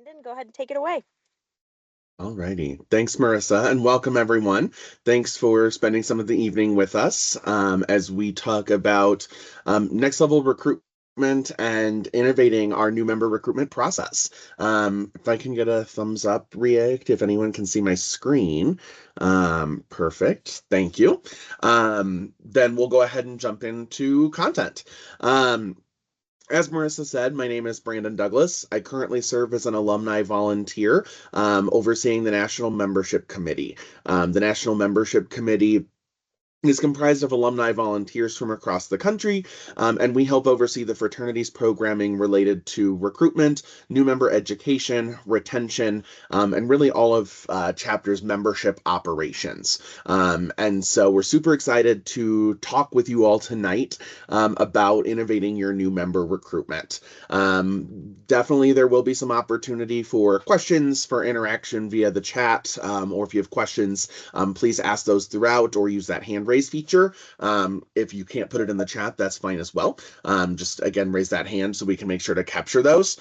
Brandon, go ahead and take it away. Alrighty. Thanks, Marissa, and welcome everyone. Thanks for spending some of the evening with us as we talk about next level recruitment and innovating our new member recruitment process. If I can get a thumbs up, React, if anyone can see my screen. Perfect. Thank you. Then we'll go ahead and jump into content. As Marissa said, my name is Brandon Douglas. I currently serve as an alumni volunteer overseeing the National Membership Committee. The National Membership Committee is comprised of alumni volunteers from across the country, and we help oversee the fraternity's programming related to recruitment, new member education, retention, and really all of chapter's membership operations. And so we're super excited to talk with you all tonight about innovating your new member recruitment. Definitely, there will be some opportunity for questions, for interaction via the chat, or if you have questions, please ask those throughout or use that hand raise feature. If you can't put it in the chat, that's fine as well. Just again, raise that hand so we can make sure to capture those.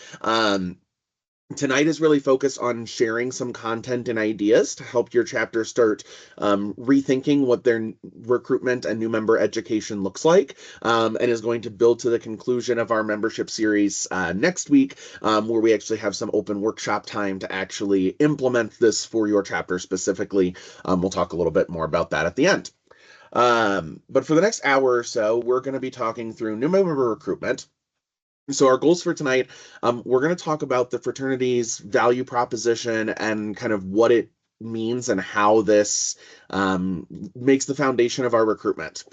Tonight is really focused on sharing some content and ideas to help your chapter start rethinking what their recruitment and new member education looks like, and is going to build to the conclusion of our membership series next week, where we actually have some open workshop time to actually implement this for your chapter specifically. We'll talk a little bit more about that at the end. But for the next hour or so, we're going to be talking through new member recruitment. So our goals for tonight, we're going to talk about the fraternity's value proposition and kind of what it means and how this makes the foundation of our recruitment.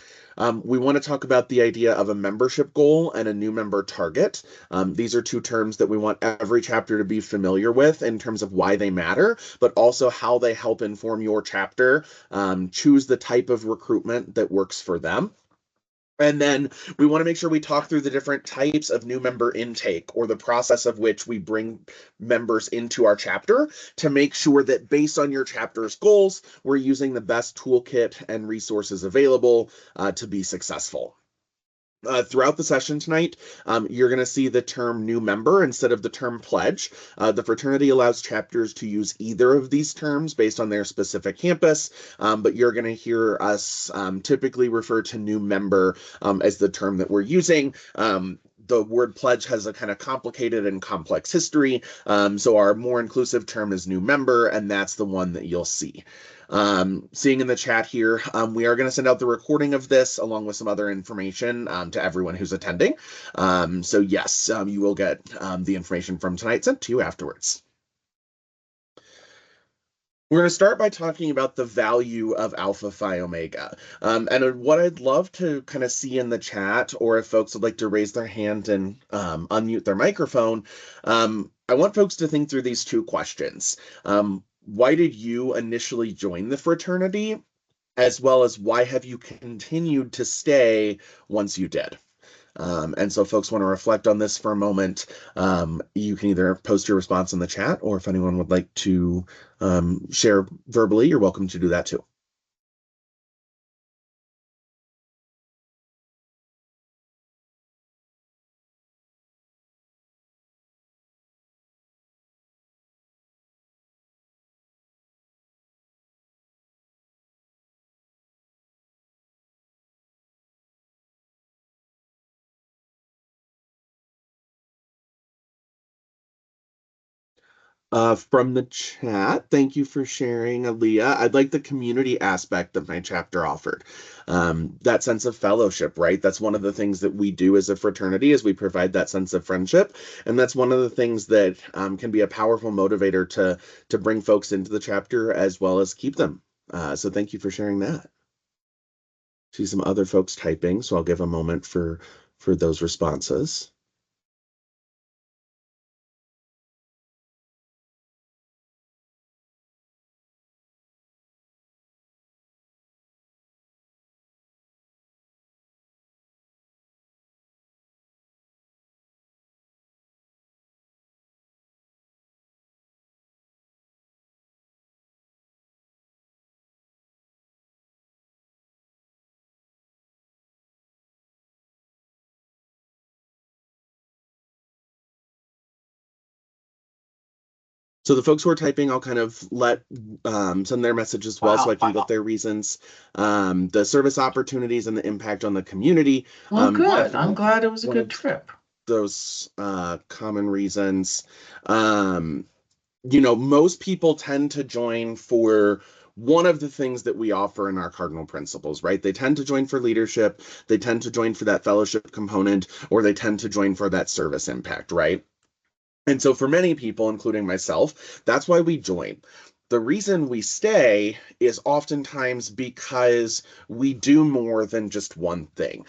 We want to talk about the idea of a membership goal and a new member target. These are two terms that we want every chapter to be familiar with in terms of why they matter, but also how they help inform your chapter choose the type of recruitment that works for them. And then we want to make sure we talk through the different types of new member intake or the process of which we bring members into our chapter to make sure that based on your chapter's goals, we're using the best toolkit and resources available to be successful. Throughout the session tonight, you're going to see the term new member instead of the term pledge. The fraternity allows chapters to use either of these terms based on their specific campus, but you're going to hear us typically refer to new member as the term that we're using. The word pledge has a kind of complicated and complex history, so our more inclusive term is new member, and that's the one that you'll see. Seeing in the chat here, we are going to send out the recording of this along with some other information to everyone who's attending. So yes, you will get the information from tonight sent to you afterwards. We're going to start by talking about the value of Alpha Phi Omega. And what I'd love to kind of see in the chat, or if folks would like to raise their hand and unmute their microphone, I want folks to think through these two questions. Why did you initially join the fraternity? As well as why have you continued to stay once you did? And so folks want to reflect on this for a moment. You can either post your response in the chat, or if anyone would like to share verbally, you're welcome to do that too. From the chat, thank you for sharing, Aaliyah. I'd like the community aspect that my chapter offered. That sense of fellowship, right? That's one of the things that we do as a fraternity is we provide that sense of friendship. And that's one of the things that can be a powerful motivator to bring folks into the chapter as well as keep them. So thank you for sharing that. See some other folks typing, so I'll give a moment for those responses. So the folks who are typing, I'll kind of let send their message as well, so I Wow. can get their reasons. The service opportunities and the impact on the community. Well, good. I'm Definitely glad it was a one good of trip. those common reasons. Um, Most people tend to join for one of the things that we offer in our cardinal principles, right? They tend to join for leadership, they tend to join for that fellowship component, or they tend to join for that service impact, right? And so for many people, including myself, that's why we join. The reason we stay is oftentimes because we do more than just one thing.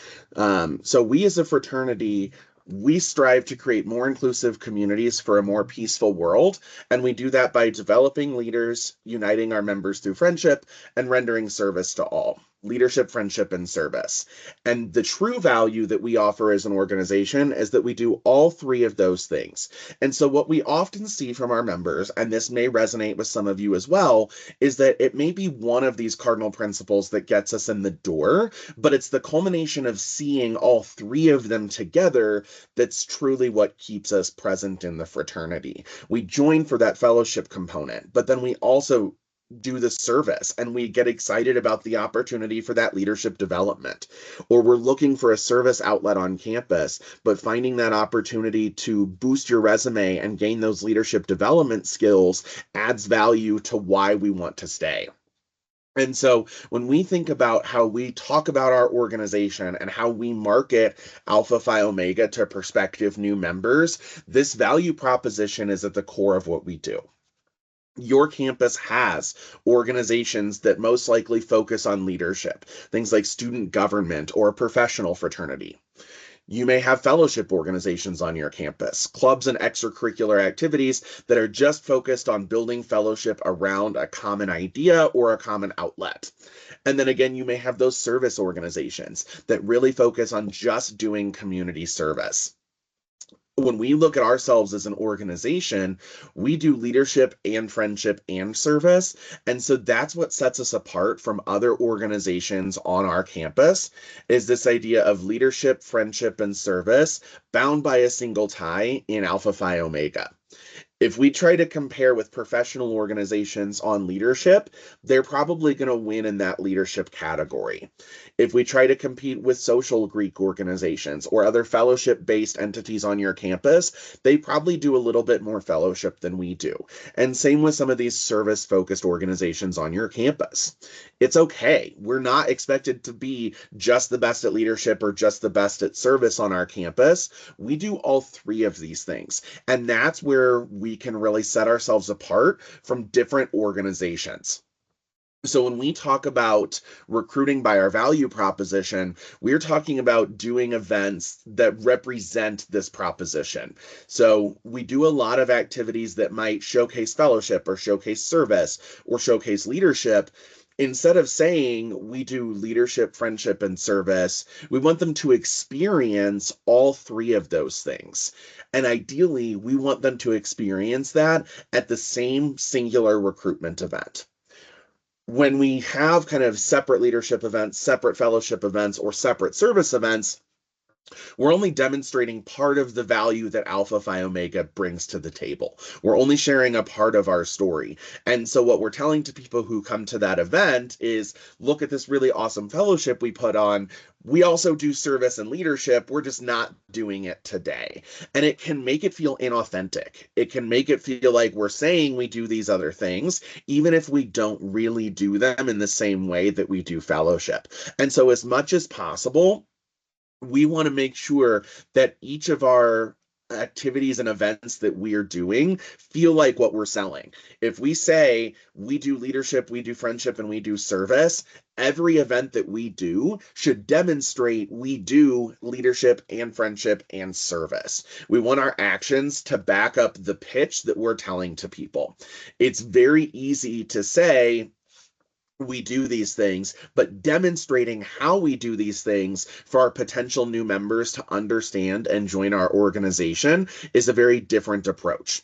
So we as a fraternity, we strive to create more inclusive communities for a more peaceful world. And we do that by developing leaders, uniting our members through friendship, and rendering service to all. Leadership, friendship, and service. And the true value that we offer as an organization is that we do all three of those things. And so, what we often see from our members, and this may resonate with some of you as well, is that it may be one of these cardinal principles that gets us in the door, but it's the culmination of seeing all three of them together that's truly what keeps us present in the fraternity. We join for that fellowship component, but then we also do the service and we get excited about the opportunity for that leadership development, or we're looking for a service outlet on campus, but finding that opportunity to boost your resume and gain those leadership development skills adds value to why we want to stay. And so when we think about how we talk about our organization and how we market Alpha Phi Omega to prospective new members, this value proposition is at the core of what we do. Your campus has organizations that most likely focus on leadership, things like student government or professional fraternity. You may have fellowship organizations on your campus, clubs and extracurricular activities that are just focused on building fellowship around a common idea or a common outlet. And then again, you may have those service organizations that really focus on just doing community service. When we look at ourselves as an organization, we do leadership and friendship and service. And so that's what sets us apart from other organizations on our campus is this idea of leadership, friendship, and service bound by a single tie in Alpha Phi Omega. If we try to compare with professional organizations on leadership, they're probably going to win in that leadership category. If we try to compete with social Greek organizations or other fellowship based entities on your campus, they probably do a little bit more fellowship than we do. And same with some of these service focused organizations on your campus. It's okay. We're not expected to be just the best at leadership or just the best at service on our campus. We do all three of these things. And that's where we can really set ourselves apart from different organizations. So when we talk about recruiting by our value proposition, we're talking about doing events that represent this proposition. So we do a lot of activities that might showcase fellowship or showcase service or showcase leadership. Instead of saying we do leadership, friendship, and service, we want them to experience all three of those things. And ideally, we want them to experience that at the same singular recruitment event. When we have kind of separate leadership events, separate fellowship events, or separate service events, we're only demonstrating part of the value that Alpha Phi Omega brings to the table. We're only sharing a part of our story. And so, what we're telling to people who come to that event is look at this really awesome fellowship we put on. We also do service and leadership. We're just not doing it today. And it can make it feel inauthentic. It can make it feel like we're saying we do these other things, even if we don't really do them in the same way that we do fellowship. And so, as much as possible, we want to make sure that each of our activities and events that we are doing feel like what we're selling. If we say we do leadership, we do friendship, and we do service, every event that we do should demonstrate we do leadership and friendship and service. We want our actions to back up the pitch that we're telling to people. It's very easy to say, we do these things, but demonstrating how we do these things for our potential new members to understand and join our organization is a very different approach.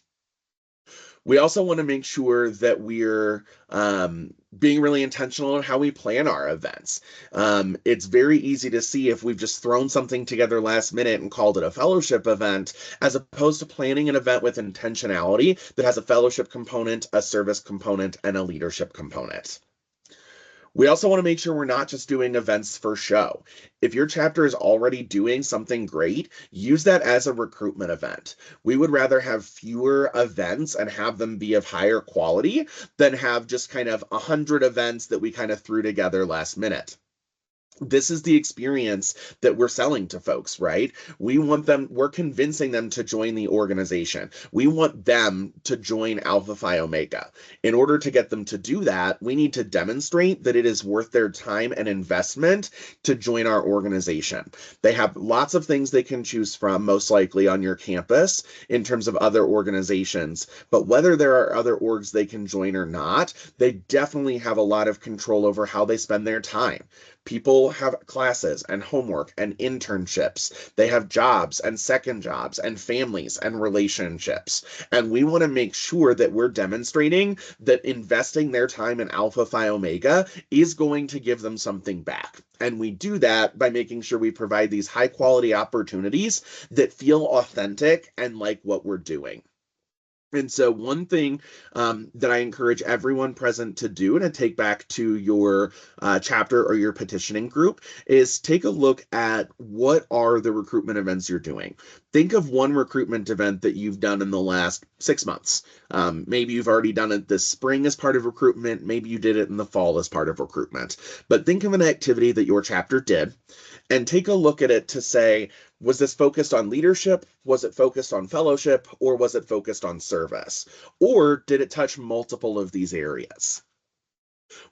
We also want to make sure that we're being really intentional on how we plan our events. It's very easy to see if we've just thrown something together last minute and called it a fellowship event, as opposed to planning an event with intentionality that has a fellowship component, a service component, and a leadership component. We also want to make sure we're not just doing events for show. If your chapter is already doing something great, use that as a recruitment event. We would rather have fewer events and have them be of higher quality than have just kind of 100 events that we kind of threw together last minute. This is the experience that we're selling to folks, right? We're convincing them to join the organization. We want them to join Alpha Phi Omega. In order to get them to do that, we need to demonstrate that it is worth their time and investment to join our organization. They have lots of things they can choose from, most likely on your campus, in terms of other organizations. But whether there are other orgs they can join or not, they definitely have a lot of control over how they spend their time. People have classes and homework and internships. They have jobs and second jobs and families and relationships. And we want to make sure that we're demonstrating that investing their time in Alpha Phi Omega is going to give them something back. And we do that by making sure we provide these high quality opportunities that feel authentic and like what we're doing. And so, one thing that I encourage everyone present to do, and to take back to your chapter or your petitioning group, is take a look at what are the recruitment events you're doing. Think of one recruitment event that you've done in the last 6 months. Maybe you've already done it this spring as part of recruitment. Maybe you did it in the fall as part of recruitment. But think of an activity that your chapter did and take a look at it to say, was this focused on leadership? Was it focused on fellowship? Or was it focused on service? Or did it touch multiple of these areas?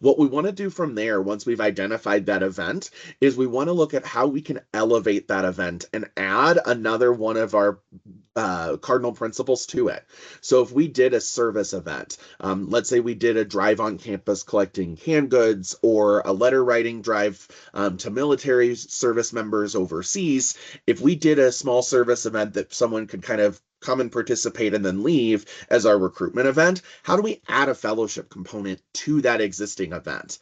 What we want to do from there, once we've identified that event, is we want to look at how we can elevate that event and add another one of our cardinal principles to it. So if we did a service event, let's say we did a drive on campus collecting canned goods, or a letter writing drive to military service members overseas, if we did a small service event that someone could kind of come and participate and then leave as our recruitment event, how do we add a fellowship component to that existing event?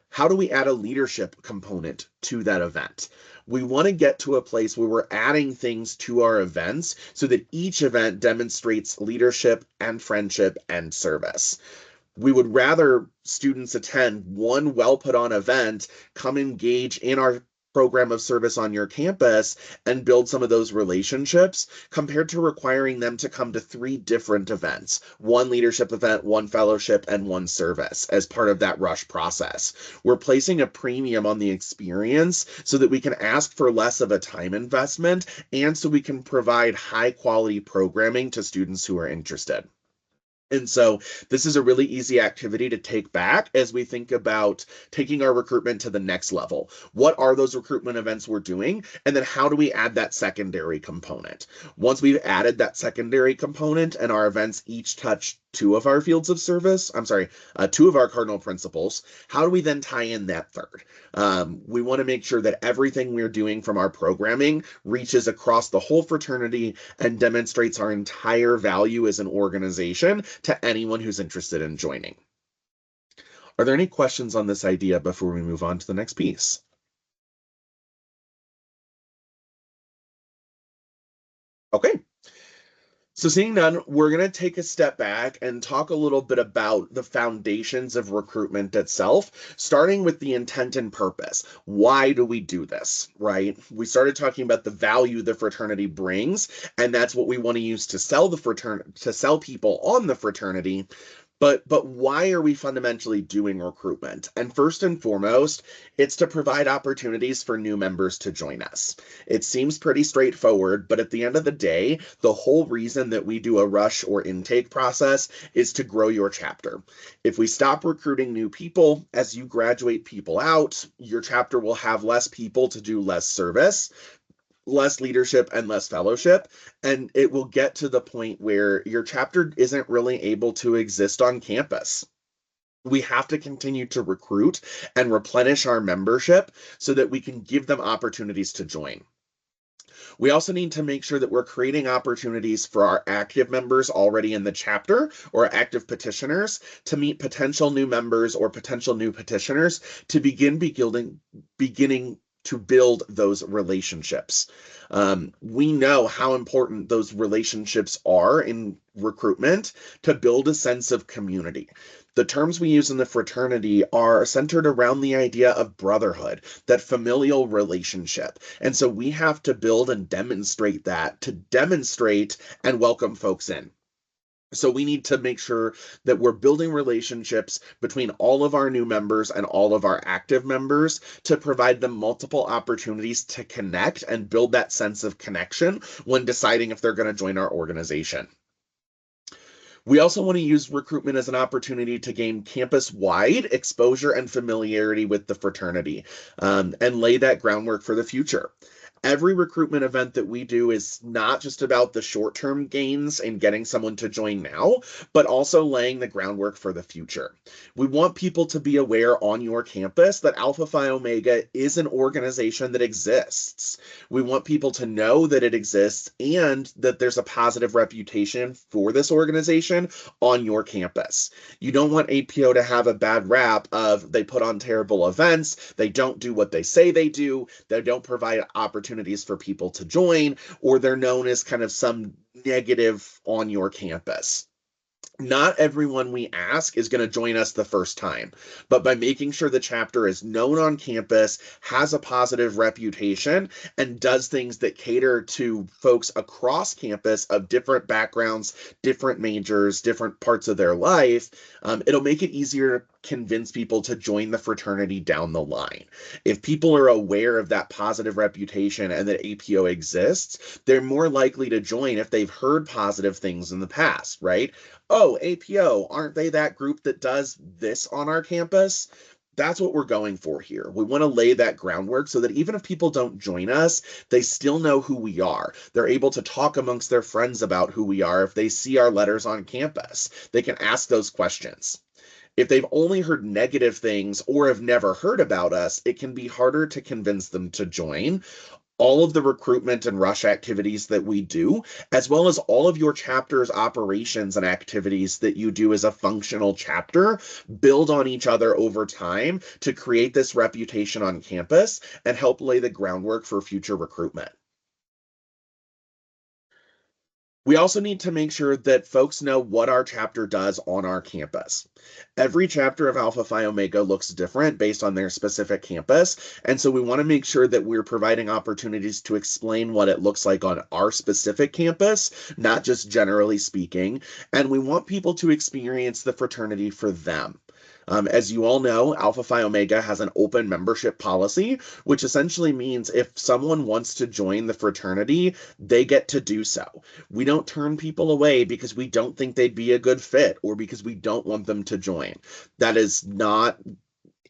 How do we add a leadership component to that event? We want to get to a place where we're adding things to our events so that each event demonstrates leadership and friendship and service. We would rather students attend one well put on event, come engage in our program of service on your campus, and build some of those relationships, compared to requiring them to come to 3 different events: one leadership event, one fellowship, and one service as part of that rush process. We're placing a premium on the experience so that we can ask for less of a time investment, and so we can provide high quality programming to students who are interested. And so this is a really easy activity to take back as we think about taking our recruitment to the next level. What are those recruitment events we're doing? And then how do we add that secondary component? Once we've added that secondary component and our events each touch 2 of our fields of service, 2 of our cardinal principles, how do we then tie in that third? We want to make sure that everything we're doing from our programming reaches across the whole fraternity and demonstrates our entire value as an organization to anyone who's interested in joining. Are there any questions on this idea before we move on to the next piece? Okay. So, seeing none, we're going to take a step back and talk a little bit about the foundations of recruitment itself, starting with the intent and purpose. Why do we do this, right? We started talking about the value the fraternity brings, and that's what we want to use to sell the fraternity, to sell people on the fraternity. But why are we fundamentally doing recruitment? And first and foremost, it's to provide opportunities for new members to join us. It seems pretty straightforward, but at the end of the day, the whole reason that we do a rush or intake process is to grow your chapter. If we stop recruiting new people, as you graduate people out, your chapter will have less people to do less service, less leadership, and less fellowship, and it will get to the point where your chapter isn't really able to exist on campus. We have to continue to recruit and replenish our membership so that we can give them opportunities to join. We also need to make sure that we're creating opportunities for our active members already in the chapter or active petitioners to meet potential new members or potential new petitioners to beginning to build those relationships. We know how important those relationships are in recruitment to build a sense of community. The terms we use in the fraternity are centered around the idea of brotherhood, that familial relationship. And so we have to build and demonstrate that to demonstrate and welcome folks in. So we need to make sure that we're building relationships between all of our new members and all of our active members to provide them multiple opportunities to connect and build that sense of connection when deciding if they're going to join our organization. We also want to use recruitment as an opportunity to gain campus-wide exposure and familiarity with the fraternity, and lay that groundwork for the future. Every recruitment event that we do is not just about the short-term gains and getting someone to join now, but also laying the groundwork for the future. We want people to be aware on your campus that Alpha Phi Omega is an organization that exists. We want people to know that it exists and that there's a positive reputation for this organization on your campus. You don't want APO to have a bad rap of they put on terrible events, they don't do what they say they do, they don't provide opportunities for people to join, or they're known as kind of some negative on your campus. Not everyone we ask is going to join us the first time, but by making sure the chapter is known on campus, has a positive reputation, and does things that cater to folks across campus of different backgrounds, different majors, different parts of their life, it'll make it easier to convince people to join the fraternity down the line. If people are aware of that positive reputation and that APO exists, they're more likely to join if they've heard positive things in the past, right? Oh, APO, aren't they that group that does this on our campus? That's what we're going for here. We want to lay that groundwork so that even if people don't join us, they still know who we are. They're able to talk amongst their friends about who we are if they see our letters on campus. They can ask those questions. If they've only heard negative things or have never heard about us, it can be harder to convince them to join. All of the recruitment and rush activities that we do, as well as all of your chapter's operations and activities that you do as a functional chapter, build on each other over time to create this reputation on campus and help lay the groundwork for future recruitment. We also need to make sure that folks know what our chapter does on our campus. Every chapter of Alpha Phi Omega looks different based on their specific campus, and so we want to make sure that we're providing opportunities to explain what it looks like on our specific campus, not just generally speaking, and we want people to experience the fraternity for them. As you all know, Alpha Phi Omega has an open membership policy, which essentially means if someone wants to join the fraternity, they get to do so. We don't turn people away because we don't think they'd be a good fit or because we don't want them to join. That is not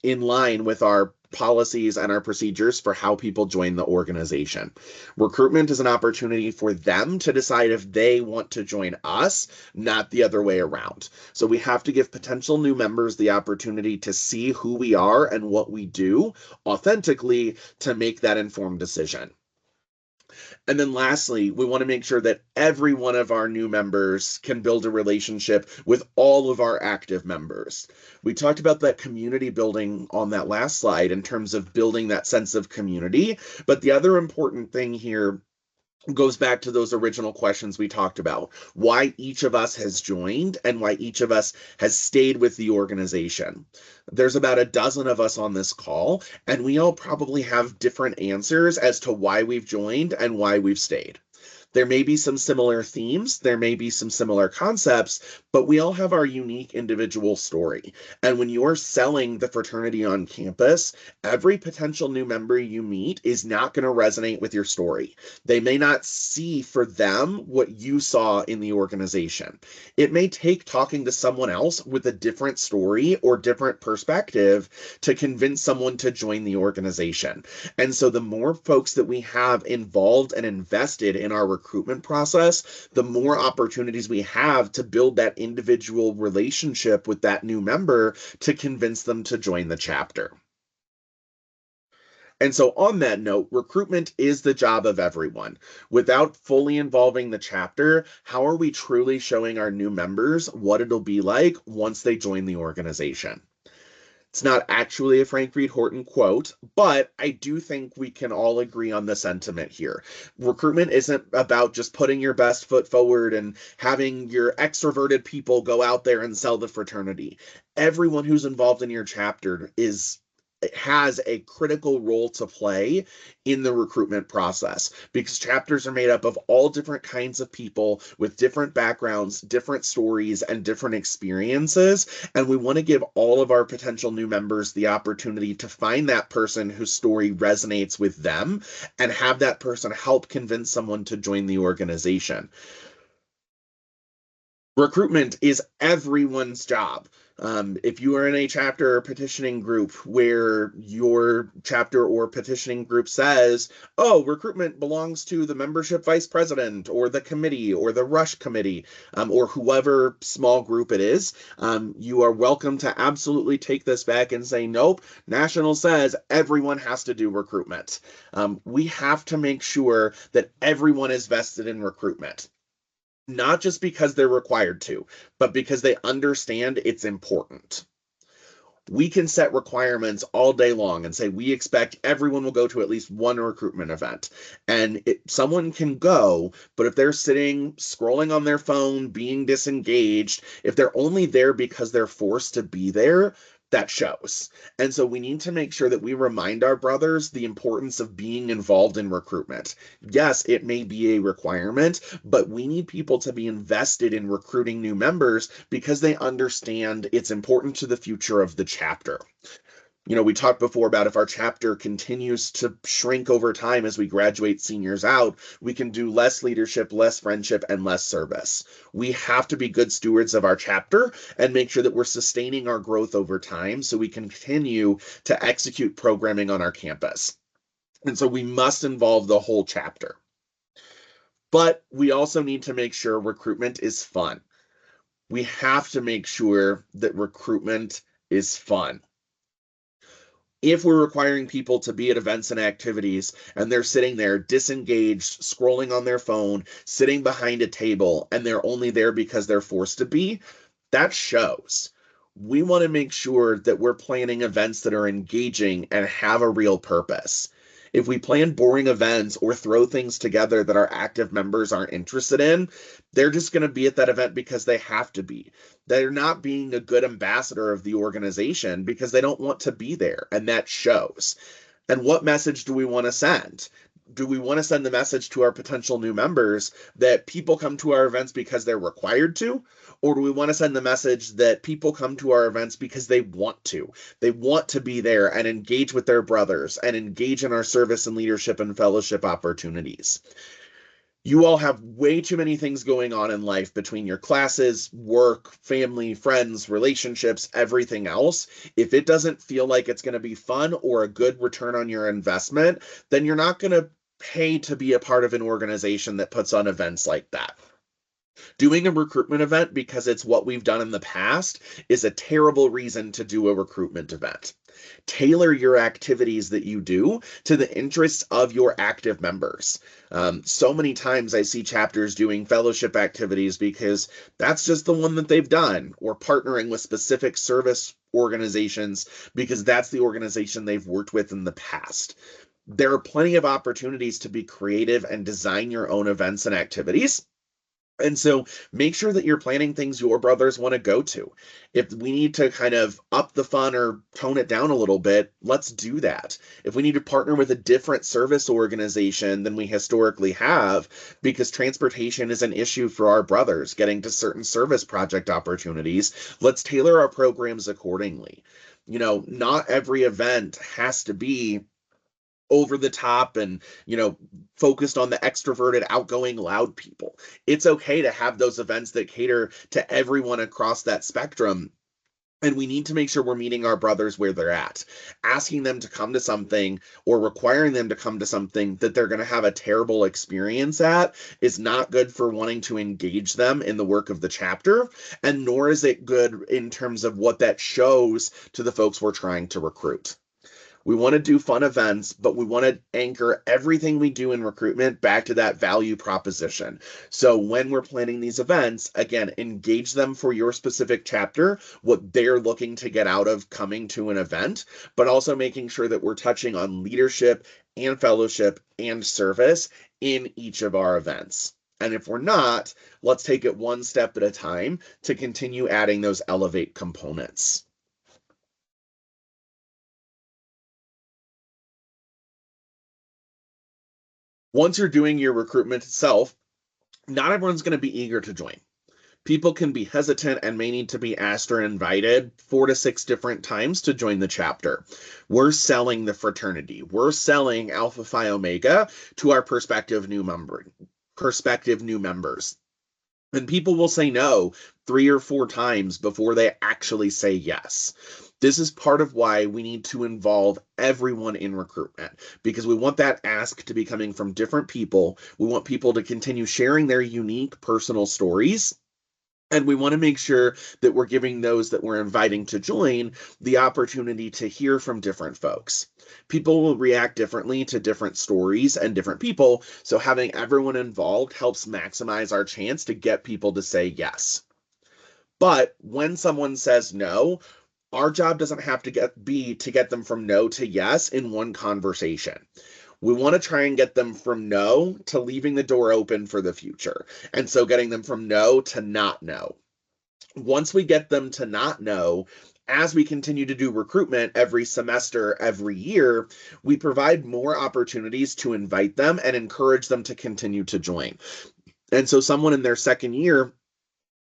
in line with our policies and our procedures for how people join the organization. Recruitment is an opportunity for them to decide if they want to join us, not the other way around. So we have to give potential new members the opportunity to see who we are and what we do authentically to make that informed decision. And then lastly, we want to make sure that every one of our new members can build a relationship with all of our active members. We talked about that community building on that last slide in terms of building that sense of community. But the other important thing here goes back to those original questions we talked about, why each of us has joined and why each of us has stayed with the organization. There's about a dozen of us on this call, and we all probably have different answers as to why we've joined and why we've stayed. There may be some similar themes, there may be some similar concepts, but we all have our unique individual story. And when you're selling the fraternity on campus, every potential new member you meet is not going to resonate with your story. They may not see for them what you saw in the organization. It may take talking to someone else with a different story or different perspective to convince someone to join the organization. And so the more folks that we have involved and invested in our recruitment process, the more opportunities we have to build that individual relationship with that new member to convince them to join the chapter. And so, on that note, recruitment is the job of everyone. Without fully involving the chapter, how are we truly showing our new members what it'll be like once they join the organization? It's not actually a Frank Reed Horton quote, but I do think we can all agree on the sentiment here. Recruitment isn't about just putting your best foot forward and having your extroverted people go out there and sell the fraternity. Everyone who's involved in your chapter has a critical role to play in the recruitment process because chapters are made up of all different kinds of people with different backgrounds, different stories, and different experiences. And we want to give all of our potential new members the opportunity to find that person whose story resonates with them and have that person help convince someone to join the organization. Recruitment is everyone's job. If you are in a chapter or petitioning group where your chapter or petitioning group says, oh, recruitment belongs to the membership vice president or the committee or the rush committee, or whoever small group it is, you are welcome to absolutely take this back and say, nope, National says everyone has to do recruitment. We have to make sure that everyone is vested in recruitment, not just because they're required to, but because they understand it's important. We can set requirements all day long and say we expect everyone will go to at least one recruitment event. And someone can go, but if they're sitting scrolling on their phone, being disengaged, if they're only there because they're forced to be there, that shows. And so we need to make sure that we remind our brothers the importance of being involved in recruitment. Yes, it may be a requirement, but we need people to be invested in recruiting new members because they understand it's important to the future of the chapter. We talked before about if our chapter continues to shrink over time as we graduate seniors out, we can do less leadership, less friendship, and less service. We have to be good stewards of our chapter and make sure that we're sustaining our growth over time so we continue to execute programming on our campus. And so we must involve the whole chapter. But we also need to make sure recruitment is fun. We have to make sure that recruitment is fun. If we're requiring people to be at events and activities and they're sitting there disengaged, scrolling on their phone, sitting behind a table, and they're only there because they're forced to be, that shows. We want to make sure that we're planning events that are engaging and have a real purpose. If we plan boring events or throw things together that our active members aren't interested in, they're just going to be at that event because they have to be. They're not being a good ambassador of the organization because they don't want to be there, and that shows. And what message do we want to send? Do we want to send the message to our potential new members that people come to our events because they're required to? Or do we want to send the message that people come to our events because they want to? They want to be there and engage with their brothers and engage in our service and leadership and fellowship opportunities. You all have way too many things going on in life between your classes, work, family, friends, relationships, everything else. If it doesn't feel like it's going to be fun or a good return on your investment, then you're not going to pay to be a part of an organization that puts on events like that. Doing a recruitment event because it's what we've done in the past is a terrible reason to do a recruitment event. Tailor your activities that you do to the interests of your active members. So many times I see chapters doing fellowship activities because that's just the one that they've done, or partnering with specific service organizations because that's the organization they've worked with in the past. There are plenty of opportunities to be creative and design your own events and activities. And so make sure that you're planning things your brothers want to go to. If we need to kind of up the fun or tone it down a little bit, let's do that. If we need to partner with a different service organization than we historically have, because transportation is an issue for our brothers getting to certain service project opportunities, let's tailor our programs accordingly. Not every event has to be over the top and focused on the extroverted, outgoing, loud people. It's okay to have those events that cater to everyone across that spectrum. And we need to make sure we're meeting our brothers where they're at. Asking them to come to something or requiring them to come to something that they're going to have a terrible experience at is not good for wanting to engage them in the work of the chapter, and nor is it good in terms of what that shows to the folks we're trying to recruit. We want to do fun events, but we want to anchor everything we do in recruitment back to that value proposition. So when we're planning these events, again, engage them for your specific chapter, what they're looking to get out of coming to an event, but also making sure that we're touching on leadership and fellowship and service in each of our events. And if we're not, let's take it one step at a time to continue adding those elevate components. Once you're doing your recruitment itself, not everyone's going to be eager to join. People can be hesitant and may need to be asked or invited 4 to 6 different times to join the chapter. We're selling the fraternity. We're selling Alpha Phi Omega to our prospective new members. And people will say no 3 or 4 times before they actually say yes. This is part of why we need to involve everyone in recruitment, because we want that ask to be coming from different people. We want people to continue sharing their unique personal stories. And we want to make sure that we're giving those that we're inviting to join the opportunity to hear from different folks. People will react differently to different stories and different people, so having everyone involved helps maximize our chance to get people to say yes. But when someone says no, our job doesn't have to be to get them from no to yes in one conversation. We want to try and get them from no to leaving the door open for the future. And so getting them from no to not no. Once we get them to not know, as we continue to do recruitment every semester, every year, we provide more opportunities to invite them and encourage them to continue to join. And so someone in their second year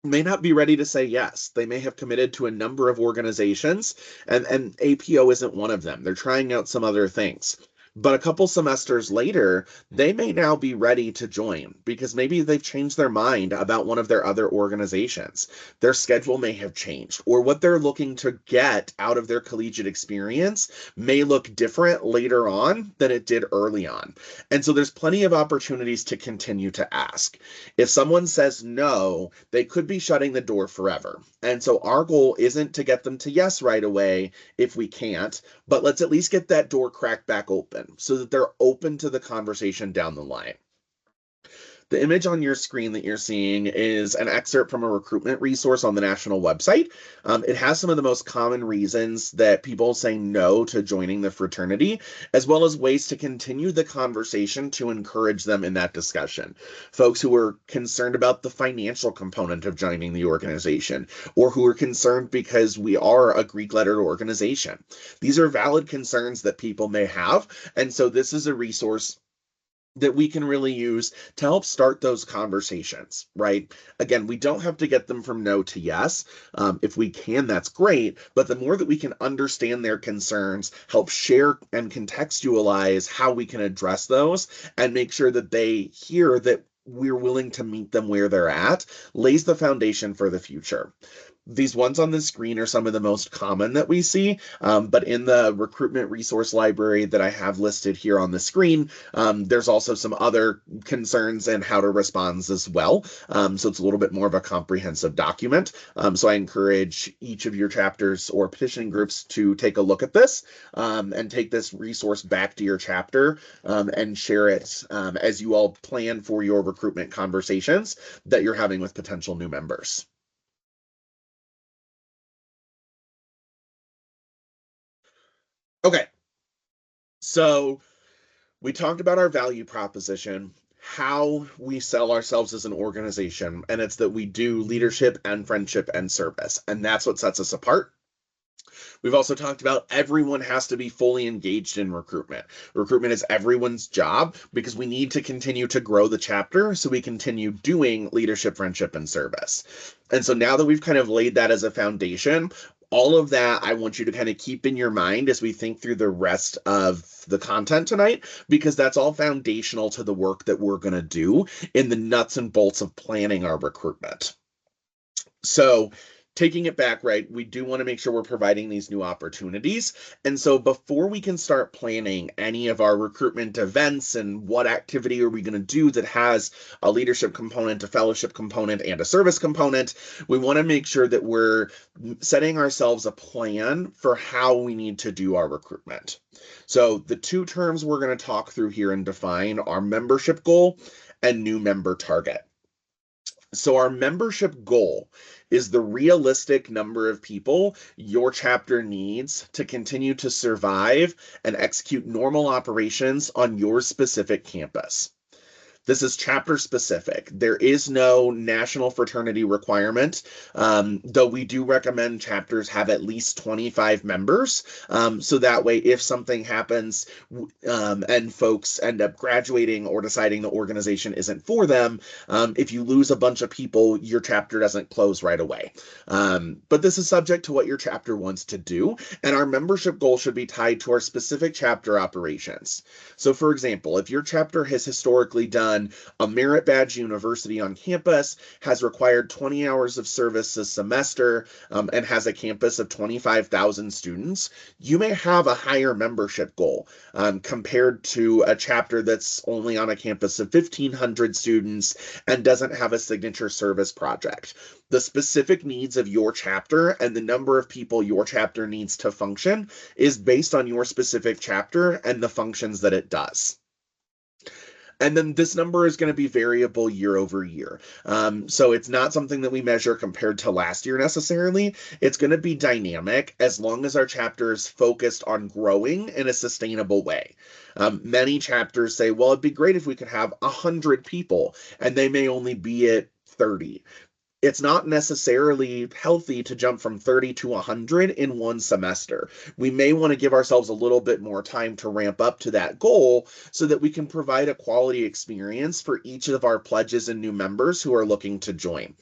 may not be ready to say yes. They may have committed to a number of organizations, and APO isn't one of them. They're trying out some other things. But a couple semesters later, they may now be ready to join because maybe they've changed their mind about one of their other organizations. Their schedule may have changed, or what they're looking to get out of their collegiate experience may look different later on than it did early on. And so there's plenty of opportunities to continue to ask. If someone says no, they could be shutting the door forever. And so our goal isn't to get them to yes right away if we can't, but let's at least get that door cracked back open so that they're open to the conversation down the line. The image on your screen that you're seeing is an excerpt from a recruitment resource on the national website. It has some of the most common reasons that people say no to joining the fraternity, as well as ways to continue the conversation to encourage them in that discussion. Folks who are concerned about the financial component of joining the organization, or who are concerned because we are a Greek lettered organization. These are valid concerns that people may have, and so this is a resource that we can really use to help start those conversations, right? Again, we don't have to get them from no to yes. If we can, that's great. But the more that we can understand their concerns, help share and contextualize how we can address those, and make sure that they hear that we're willing to meet them where they're at, lays the foundation for the future. These ones on the screen are some of the most common that we see, but in the recruitment resource library that I have listed here on the screen, there's also some other concerns and how to respond as well. So it's a little bit more of a comprehensive document. So I encourage each of your chapters or petitioning groups to take a look at this and take this resource back to your chapter and share it as you all plan for your recruitment conversations that you're having with potential new members. Okay, so we talked about our value proposition, how we sell ourselves as an organization, and it's that we do leadership and friendship and service, and that's what sets us apart. We've also talked about everyone has to be fully engaged in recruitment. Recruitment is everyone's job because we need to continue to grow the chapter so we continue doing leadership, friendship, and service. And so now that we've kind of laid that as a foundation, all of that I want you to kind of keep in your mind as we think through the rest of the content tonight, because that's all foundational to the work that we're going to do in the nuts and bolts of planning our recruitment. So taking it back, right, we do want to make sure we're providing these new opportunities. And so before we can start planning any of our recruitment events and what activity are we going to do that has a leadership component, a fellowship component, and a service component, we want to make sure that we're setting ourselves a plan for how we need to do our recruitment. So the two terms we're going to talk through here and define are membership goal and new member target. So our membership goal is the realistic number of people your chapter needs to continue to survive and execute normal operations on your specific campus. This is chapter specific. There is no national fraternity requirement, though we do recommend chapters have at least 25 members. So that way, if something happens and folks end up graduating or deciding the organization isn't for them, if you lose a bunch of people, your chapter doesn't close right away. But this is subject to what your chapter wants to do, and our membership goal should be tied to our specific chapter operations. So, for example, if your chapter has historically done a merit badge university on campus, has required 20 hours of service a semester, and has a campus of 25,000 students, you may have a higher membership goal compared to a chapter that's only on a campus of 1,500 students and doesn't have a signature service project. The specific needs of your chapter and the number of people your chapter needs to function is based on your specific chapter and the functions that it does. And then this number is going to be variable year over year. So it's not something that we measure compared to last year necessarily. It's going to be dynamic as long as our chapter is focused on growing in a sustainable way. Many chapters say, well, it'd be great if we could have 100 people, and they may only be at 30. It's not necessarily healthy to jump from 30 to 100 in one semester. We may want to give ourselves a little bit more time to ramp up to that goal so that we can provide a quality experience for each of our pledges and new members who are looking to join.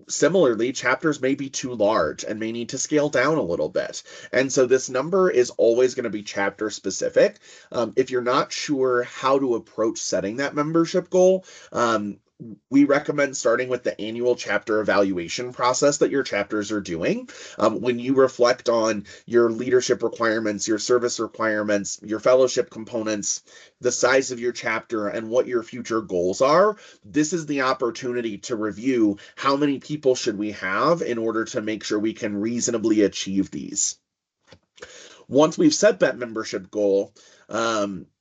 Similarly, chapters may be too large and may need to scale down a little bit. And so this number is always going to be chapter specific. If you're not sure how to approach setting that membership goal, we recommend starting with the annual chapter evaluation process that your chapters are doing. When you reflect on your leadership requirements, your service requirements, your fellowship components, the size of your chapter, and what your future goals are, this is the opportunity to review how many people should we have in order to make sure we can reasonably achieve these. Once we've set that membership goal,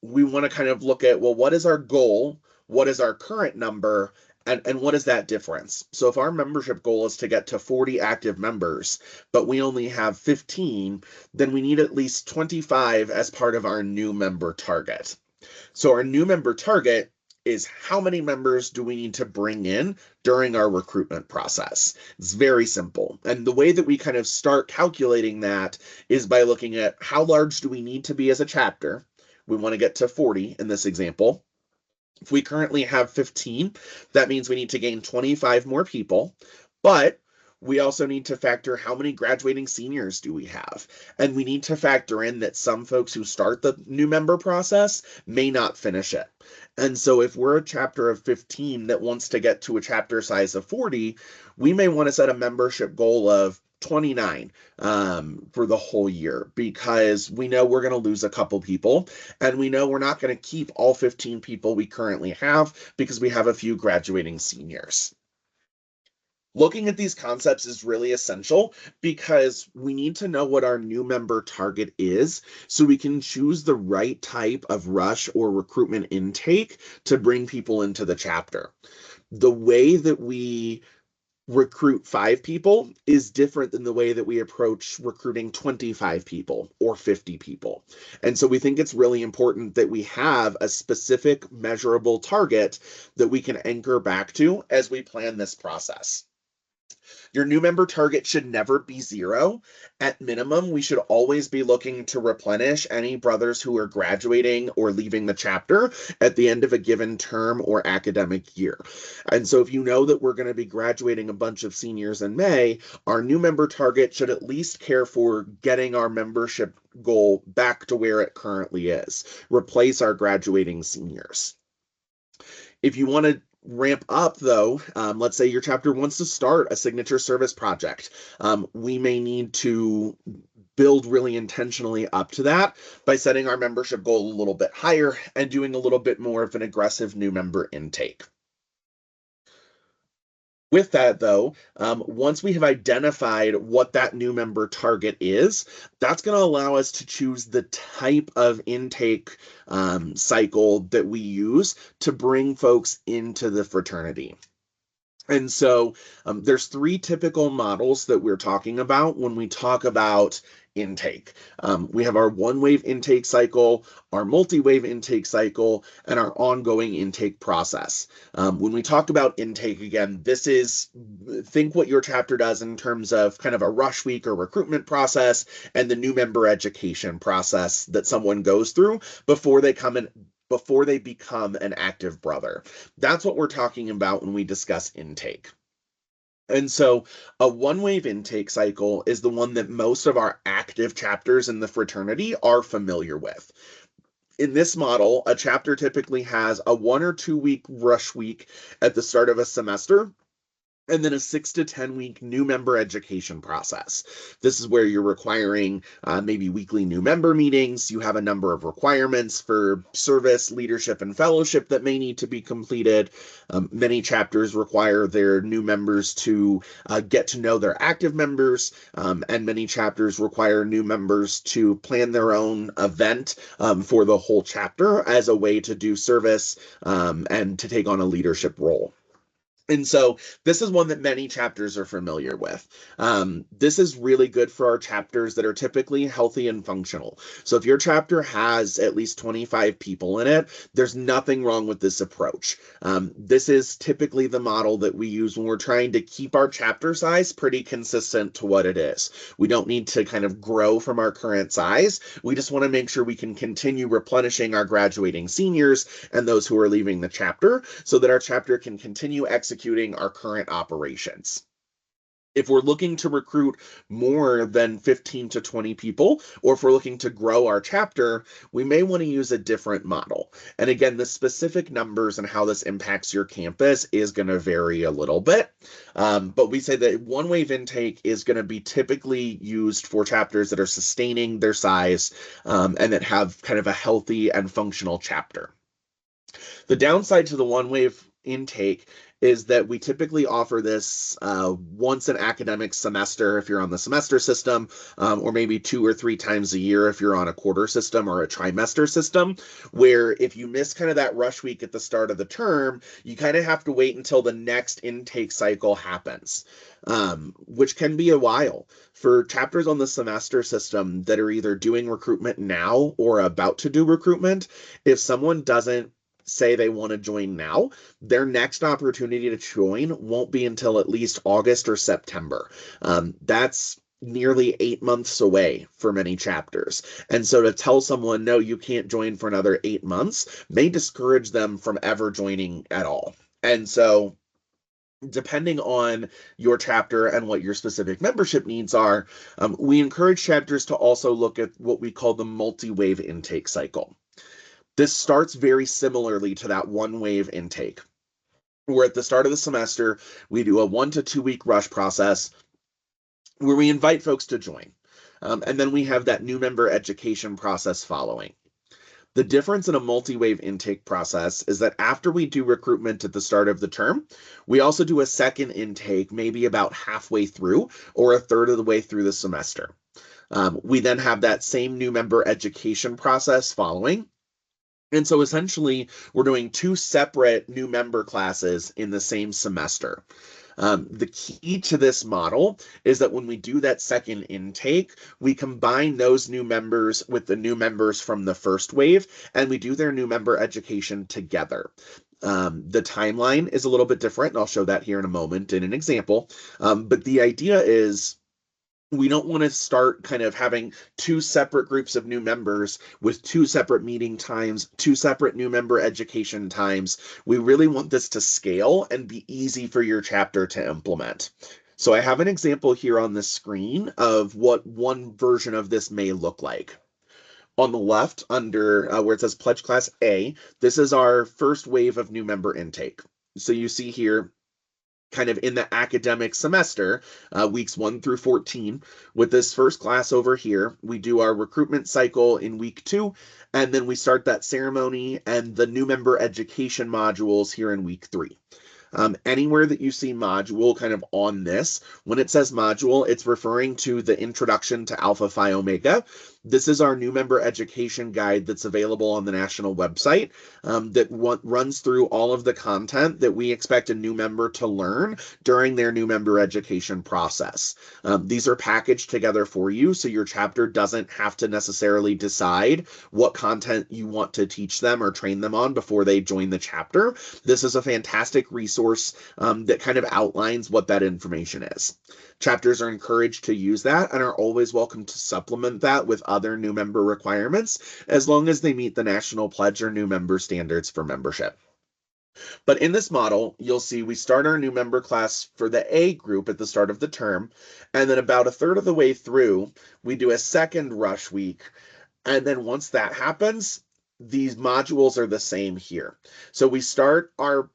we want to kind of look at, well, what is our goal? What is our current number? And what is that difference? So if our membership goal is to get to 40 active members, but we only have 15, then we need at least 25 as part of our new member target. So our new member target is how many members do we need to bring in during our recruitment process? It's very simple. And the way that we kind of start calculating that is by looking at how large do we need to be as a chapter. We want to get to 40 in this example. If we currently have 15, that means we need to gain 25 more people, but we also need to factor how many graduating seniors do we have. And we need to factor in that some folks who start the new member process may not finish it. And so if we're a chapter of 15 that wants to get to a chapter size of 40, we may want to set a membership goal of 29 for the whole year, because we know we're going to lose a couple people, and we know we're not going to keep all 15 people we currently have because we have a few graduating seniors. Looking at these concepts is really essential because we need to know what our new member target is so we can choose the right type of rush or recruitment intake to bring people into the chapter. The way that we recruit 5 people is different than the way that we approach recruiting 25 people or 50 people. And so we think it's really important that we have a specific measurable target that we can anchor back to as we plan this process. Your new member target should never be 0. At minimum, we should always be looking to replenish any brothers who are graduating or leaving the chapter at the end of a given term or academic year. And so if you know that we're going to be graduating a bunch of seniors in May, our new member target should at least care for getting our membership goal back to where it currently is. Replace our graduating seniors. If you want to ramp up, though, let's say your chapter wants to start a signature service project. We may need to build really intentionally up to that by setting our membership goal a little bit higher and doing a little bit more of an aggressive new member intake. With that, though, once we have identified what that new member target is, that's going to allow us to choose the type of intake cycle that we use to bring folks into the fraternity. And so there's three typical models that we're talking about when we talk about intake. We have our one-wave intake cycle, our multi-wave intake cycle, and our ongoing intake process. When we talk about intake, again, this is, think what your chapter does in terms of kind of a rush week or recruitment process and the new member education process that someone goes through before they become an active brother. That's what we're talking about when we discuss intake. And so a one-wave intake cycle is the one that most of our active chapters in the fraternity are familiar with. In this model, a chapter typically has a 1 or 2 week rush week at the start of a semester, and then a 6 to 10 week new member education process. This is where you're requiring maybe weekly new member meetings. You have a number of requirements for service, leadership, and fellowship that may need to be completed. Many chapters require their new members to get to know their active members, and many chapters require new members to plan their own event for the whole chapter as a way to do service and to take on a leadership role. And so this is one that many chapters are familiar with. This is really good for our chapters that are typically healthy and functional. So if your chapter has at least 25 people in it, there's nothing wrong with this approach. This is typically the model that we use when we're trying to keep our chapter size pretty consistent to what it is. We don't need to kind of grow from our current size. We just want to make sure we can continue replenishing our graduating seniors and those who are leaving the chapter so that our chapter can continue executing our current operations. If we're looking to recruit more than 15 to 20 people, or if we're looking to grow our chapter, we may want to use a different model. And again, the specific numbers and how this impacts your campus is going to vary a little bit. But we say that one-wave intake is going to be typically used for chapters that are sustaining their size and that have kind of a healthy and functional chapter. The downside to the one-wave intake is that we typically offer this once an academic semester if you're on the semester system, or maybe 2 or 3 times a year if you're on a quarter system or a trimester system, where if you miss kind of that rush week at the start of the term, you kind of have to wait until the next intake cycle happens, which can be a while. For chapters on the semester system that are either doing recruitment now or about to do recruitment, if someone doesn't say they want to join now, their next opportunity to join won't be until at least August or September. That's nearly 8 months away for many chapters. And so to tell someone, no, you can't join for another 8 months may discourage them from ever joining at all. And so depending on your chapter and what your specific membership needs are, we encourage chapters to also look at what we call the multi-wave intake cycle. This starts very similarly to that one-wave intake, where at the start of the semester, we do a 1 to 2 week rush process where we invite folks to join. And then we have that new member education process following. The difference in a multi-wave intake process is that after we do recruitment at the start of the term, we also do a second intake, maybe about halfway through or a third of the way through the semester. We then have that same new member education process following. And so essentially, we're doing 2 separate new member classes in the same semester. The key to this model is that when we do that second intake, we combine those new members with the new members from the first wave, and we do their new member education together. The timeline is a little bit different, and I'll show that here in a moment in an example. But the idea is we don't want to start kind of having 2 separate groups of new members with 2 separate meeting times, 2 separate new member education times. We really want this to scale and be easy for your chapter to implement. So I have an example here on the screen of what one version of this may look like. On the left, under where it says Pledge Class A, this is our first wave of new member intake. So you see here, kind of in the academic semester, weeks 1 through 14. With this first class over here, we do our recruitment cycle in week 2, and then we start that ceremony and the new member education modules here in week 3. Anywhere that you see module kind of on this, when it says module, it's referring to the introduction to Alpha Phi Omega. This is our new member education guide that's available on the national website, that runs through all of the content that we expect a new member to learn during their new member education process. These are packaged together for you, so your chapter doesn't have to necessarily decide what content you want to teach them or train them on before they join the chapter. This is a fantastic resource that kind of outlines what that information is. Chapters are encouraged to use that and are always welcome to supplement that with other new member requirements, as long as they meet the National Pledge or new member standards for membership. But in this model, you'll see we start our new member class for the A group at the start of the term, and then about a third of the way through, we do a second rush week. And then once that happens, these modules are the same here. So we start our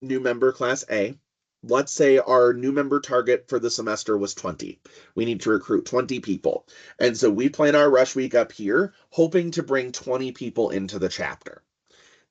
new member class A. Let's say our new member target for the semester was 20. We need to recruit 20 people. And so we plan our rush week up here, hoping to bring 20 people into the chapter.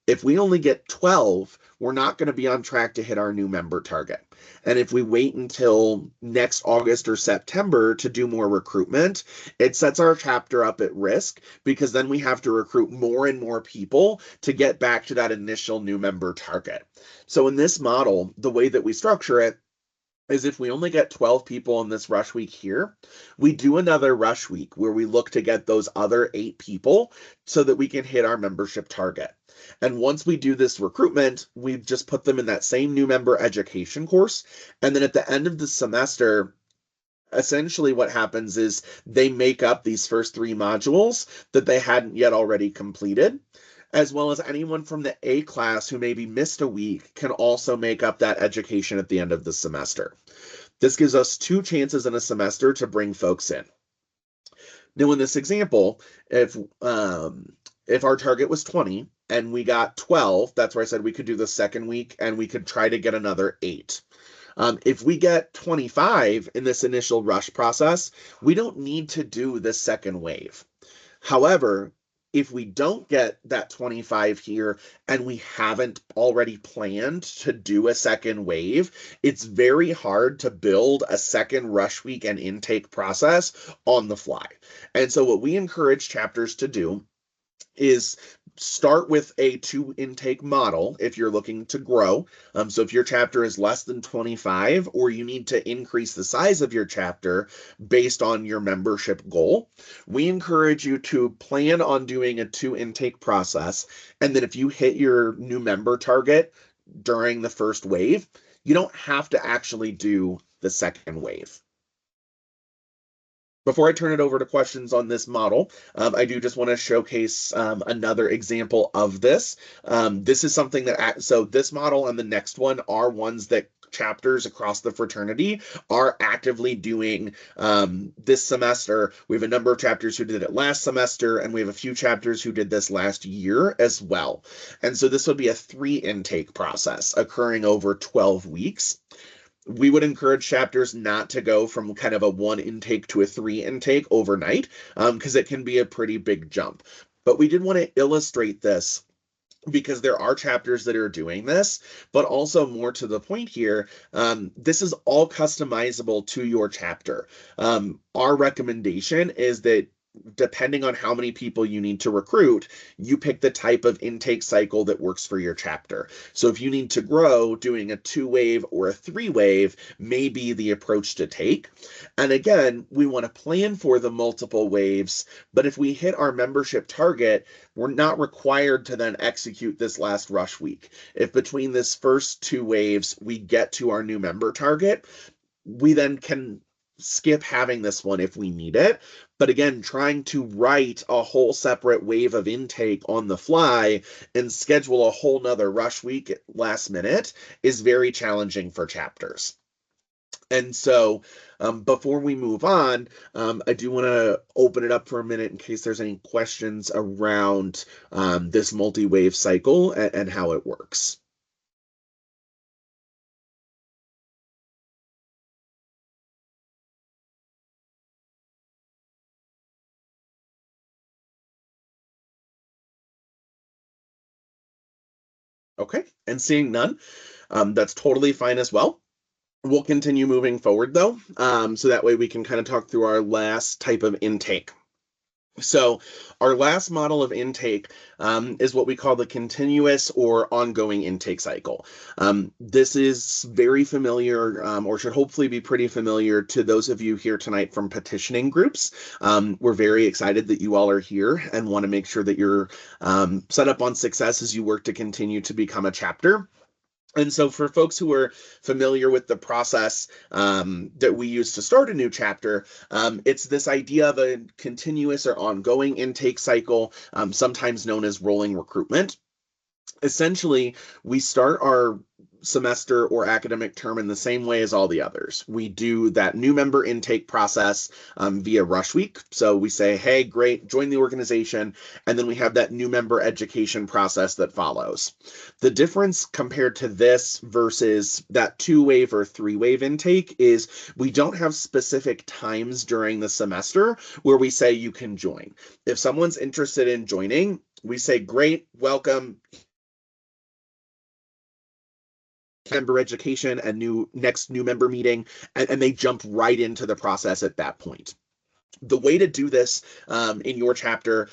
If we only get 12, we're not going to be on track to hit our new member target. And if we wait until next August or September to do more recruitment, it sets our chapter up at risk, because then we have to recruit more and more people to get back to that initial new member target. So in this model, the way that we structure it is if we only get 12 people in this rush week here, we do another rush week where we look to get those other 8 people so that we can hit our membership target. And once we do this recruitment, we just put them in that same new member education course. And then at the end of the semester, essentially what happens is they make up these first 3 modules that they hadn't yet already completed, as well as anyone from the A class who maybe missed a week can also make up that education at the end of the semester. This gives us 2 chances in a semester to bring folks in. Now, in this example, if our target was 20 and we got 12, that's where I said we could do the second week and we could try to get another 8. If we get 25 in this initial rush process, we don't need to do the second wave. However, if we don't get that 25 here and we haven't already planned to do a second wave, it's very hard to build a second rush week and intake process on the fly. And so what we encourage chapters to do is start with a 2 intake model if you're looking to grow. So if your chapter is less than 25, or you need to increase the size of your chapter based on your membership goal, we encourage you to plan on doing a 2 intake process. And then if you hit your new member target during the first wave, you don't have to actually do the second wave. Before I turn it over to questions on this model, I do just want to showcase another example of this. This is something that, so this model and the next one are ones that chapters across the fraternity are actively doing this semester. We have a number of chapters who did it last semester, and we have a few chapters who did this last year as well. And so this would be a 3 intake process occurring over 12 weeks. We would encourage chapters not to go from kind of a 1 intake to a 3 intake overnight, because it can be a pretty big jump. But we did want to illustrate this because there are chapters that are doing this, but also more to the point here, this is all customizable to your chapter. Our recommendation is that depending on how many people you need to recruit, you pick the type of intake cycle that works for your chapter. So if you need to grow, doing a 2-wave or a 3-wave may be the approach to take. And again, we want to plan for the multiple waves, but if we hit our membership target, we're not required to then execute this last rush week. If between this first 2 waves, we get to our new member target, we then can skip having this one if we need it. But again, trying to write a whole separate wave of intake on the fly and schedule a whole nother rush week at last minute is very challenging for chapters. And so before we move on, I do want to open it up for a minute in case there's any questions around this multi-wave cycle and how it works. Okay. And seeing none, that's totally fine as well. We'll continue moving forward though, so that way we can kind of talk through our last type of intake. So, our last model of intake is what we call the continuous or ongoing intake cycle. This is very familiar, or should hopefully be pretty familiar to those of you here tonight from petitioning groups. We're very excited that you all are here and want to make sure that you're set up on success as you work to continue to become a chapter. And so, for folks who are familiar with the process that we use to start a new chapter, it's this idea of a continuous or ongoing intake cycle, sometimes known as rolling recruitment. Essentially, we start our semester or academic term in the same way as all the others. We do that new member intake process via rush week. So we say, hey, great, join the organization. And then we have that new member education process that follows. The difference compared to this versus that 2-wave or 3-wave intake is we don't have specific times during the semester where we say you can join. If someone's interested in joining, we say, great, welcome, member education and next new member meeting, and they jump right into the process at that point. The way to do this in your chapter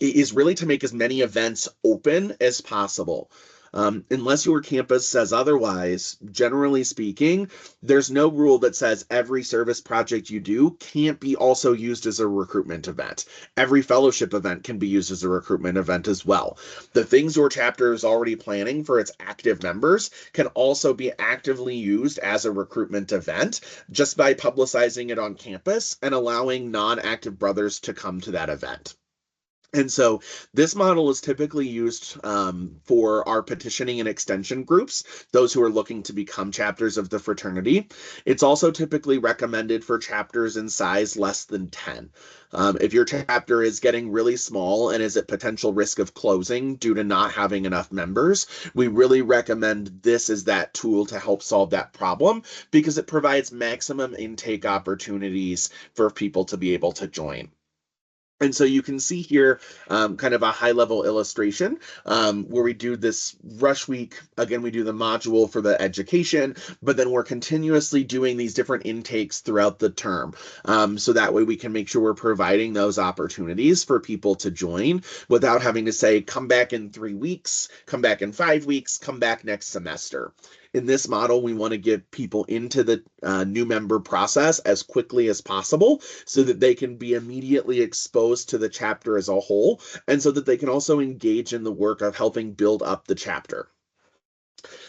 is really to make as many events open as possible. Unless your campus says otherwise, generally speaking, there's no rule that says every service project you do can't be also used as a recruitment event. Every fellowship event can be used as a recruitment event as well. The things your chapter is already planning for its active members can also be actively used as a recruitment event just by publicizing it on campus and allowing non-active brothers to come to that event. And so this model is typically used for our petitioning and extension groups, those who are looking to become chapters of the fraternity. It's also typically recommended for chapters in size less than 10. If your chapter is getting really small and is at potential risk of closing due to not having enough members, we really recommend this as that tool to help solve that problem because it provides maximum intake opportunities for people to be able to join. And so you can see here kind of a high level illustration where we do this rush week. Again, we do the module for the education, but then we're continuously doing these different intakes throughout the term. So that way we can make sure we're providing those opportunities for people to join without having to say, come back in 3 weeks, come back in 5 weeks, come back next semester. In this model, we want to get people into the new member process as quickly as possible so that they can be immediately exposed to the chapter as a whole, and so that they can also engage in the work of helping build up the chapter.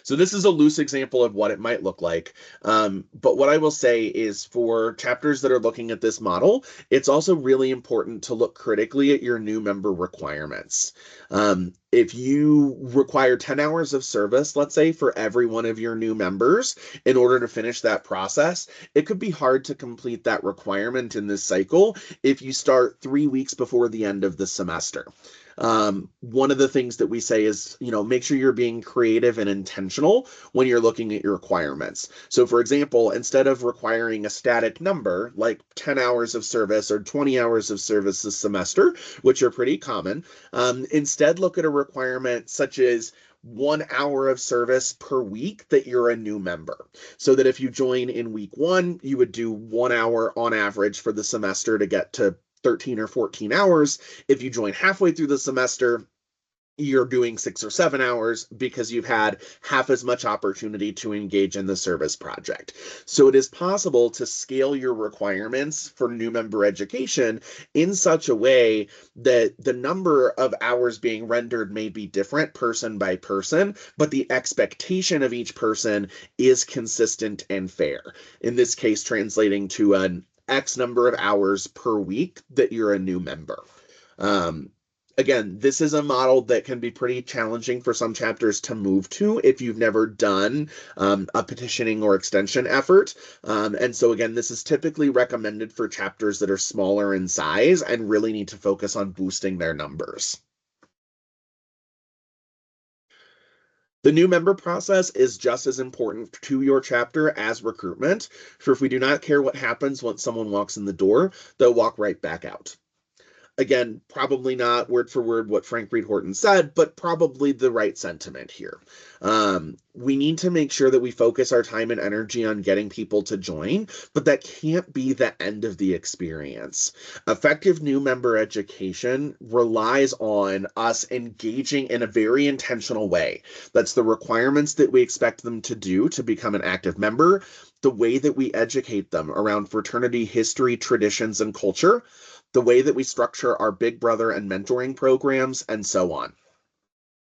So this is a loose example of what it might look like. But what I will say is for chapters that are looking at this model, it's also really important to look critically at your new member requirements. If you require 10 hours of service, let's say, for every one of your new members in order to finish that process, it could be hard to complete that requirement in this cycle if you start 3 weeks before the end of the semester. One of the things that we say is, make sure you're being creative and intentional when you're looking at your requirements. So, for example, instead of requiring a static number like 10 hours of service or 20 hours of service this semester, which are pretty common, instead look at a requirement such as 1 hour of service per week that you're a new member. So that if you join in week 1, you would do 1 hour on average for the semester to get to 13 or 14 hours. If you join halfway through the semester, you're doing 6 or 7 hours because you've had half as much opportunity to engage in the service project. So it is possible to scale your requirements for new member education in such a way that the number of hours being rendered may be different person by person, but the expectation of each person is consistent and fair. In this case, translating to an X number of hours per week that you're a new member. Again, this is a model that can be pretty challenging for some chapters to move to if you've never done a petitioning or extension effort. And so again, this is typically recommended for chapters that are smaller in size and really need to focus on boosting their numbers. The new member process is just as important to your chapter as recruitment. For if we do not care what happens once someone walks in the door, they'll walk right back out. Again, probably not word for word what Frank Reed Horton said, but probably the right sentiment here. We need to make sure that we focus our time and energy on getting people to join, but that can't be the end of the experience. Effective new member education relies on us engaging in a very intentional way. That's the requirements that we expect them to do to become an active member, the way that we educate them around fraternity history, traditions, and culture, the way that we structure our Big Brother and mentoring programs, and so on.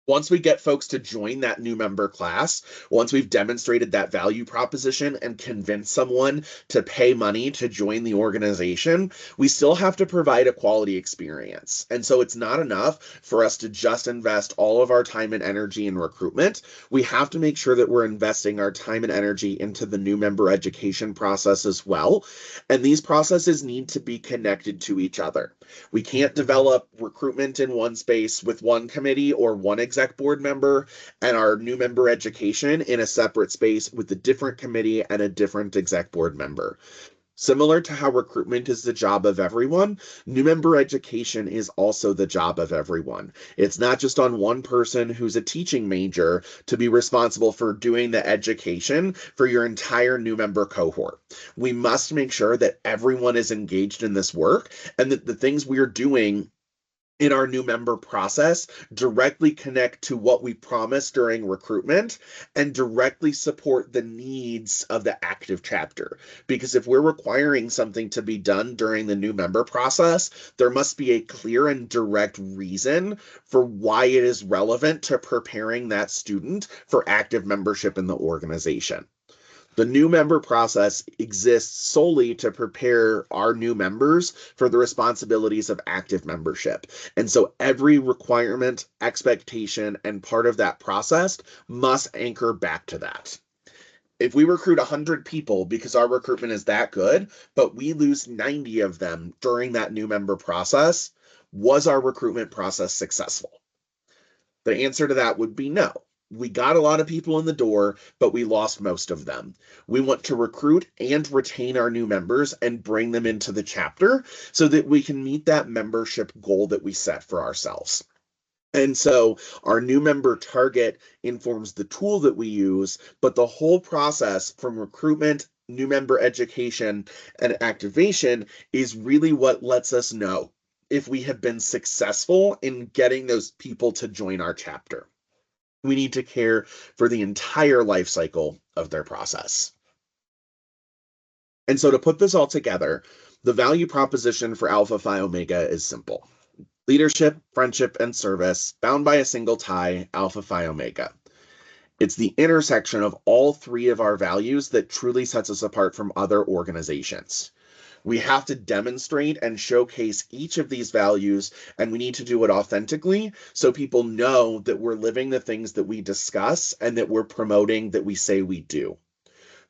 Once we get folks to join that new member class, once we've demonstrated that value proposition and convinced someone to pay money to join the organization, we still have to provide a quality experience. And so it's not enough for us to just invest all of our time and energy in recruitment. We have to make sure that we're investing our time and energy into the new member education process as well. And these processes need to be connected to each other. We can't develop recruitment in one space with one committee or one exec board member and our new member education in a separate space with a different committee and a different exec board member. Similar to how recruitment is the job of everyone, new member education is also the job of everyone. It's not just on one person who's a teaching major to be responsible for doing the education for your entire new member cohort. We must make sure that everyone is engaged in this work and that the things we are doing in our new member process directly connect to what we promised during recruitment and directly support the needs of the active chapter. Because if we're requiring something to be done during the new member process, there must be a clear and direct reason for why it is relevant to preparing that student for active membership in the organization. The new member process exists solely to prepare our new members for the responsibilities of active membership. And so every requirement, expectation, and part of that process must anchor back to that. If we recruit 100 people because our recruitment is that good, but we lose 90 of them during that new member process, was our recruitment process successful? The answer to that would be no. We got a lot of people in the door, but we lost most of them. We want to recruit and retain our new members and bring them into the chapter so that we can meet that membership goal that we set for ourselves. And so our new member target informs the tool that we use, but the whole process from recruitment, new member education, and activation is really what lets us know if we have been successful in getting those people to join our chapter. We need to care for the entire life cycle of their process. And so to put this all together, the value proposition for Alpha Phi Omega is simple. Leadership, friendship, and service bound by a single tie, Alpha Phi Omega. It's the intersection of all three of our values that truly sets us apart from other organizations. We have to demonstrate and showcase each of these values, and we need to do it authentically so people know that we're living the things that we discuss and that we're promoting that we say we do.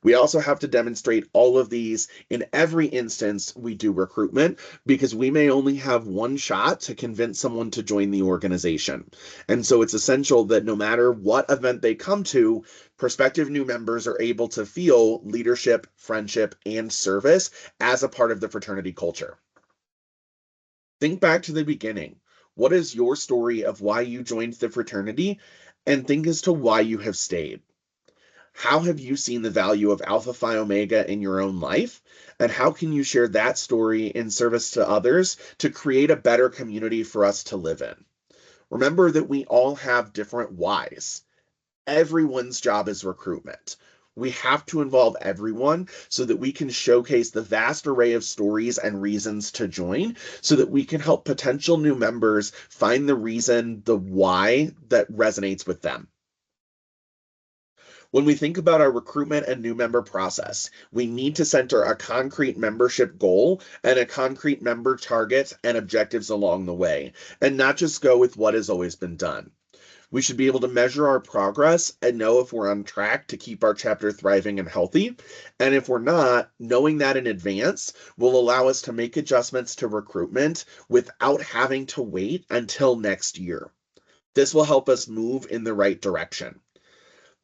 We also have to demonstrate all of these in every instance we do recruitment because we may only have one shot to convince someone to join the organization. And so it's essential that no matter what event they come to, prospective new members are able to feel leadership, friendship, and service as a part of the fraternity culture. Think back to the beginning. What is your story of why you joined the fraternity? And think as to why you have stayed. How have you seen the value of Alpha Phi Omega in your own life? And how can you share that story in service to others to create a better community for us to live in? Remember that we all have different whys. Everyone's job is recruitment. We have to involve everyone so that we can showcase the vast array of stories and reasons to join so that we can help potential new members find the reason, the why that resonates with them. When we think about our recruitment and new member process, we need to center a concrete membership goal and a concrete member target and objectives along the way, and not just go with what has always been done. We should be able to measure our progress and know if we're on track to keep our chapter thriving and healthy. And if we're not, knowing that in advance will allow us to make adjustments to recruitment without having to wait until next year. This will help us move in the right direction.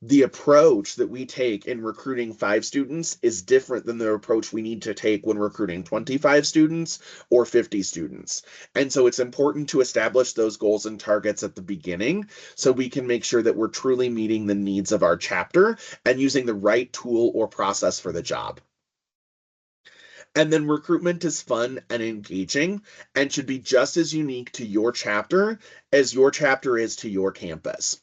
The approach that we take in recruiting 5 students is different than the approach we need to take when recruiting 25 students or 50 students. And so it's important to establish those goals and targets at the beginning so we can make sure that we're truly meeting the needs of our chapter and using the right tool or process for the job. And then recruitment is fun and engaging and should be just as unique to your chapter as your chapter is to your campus.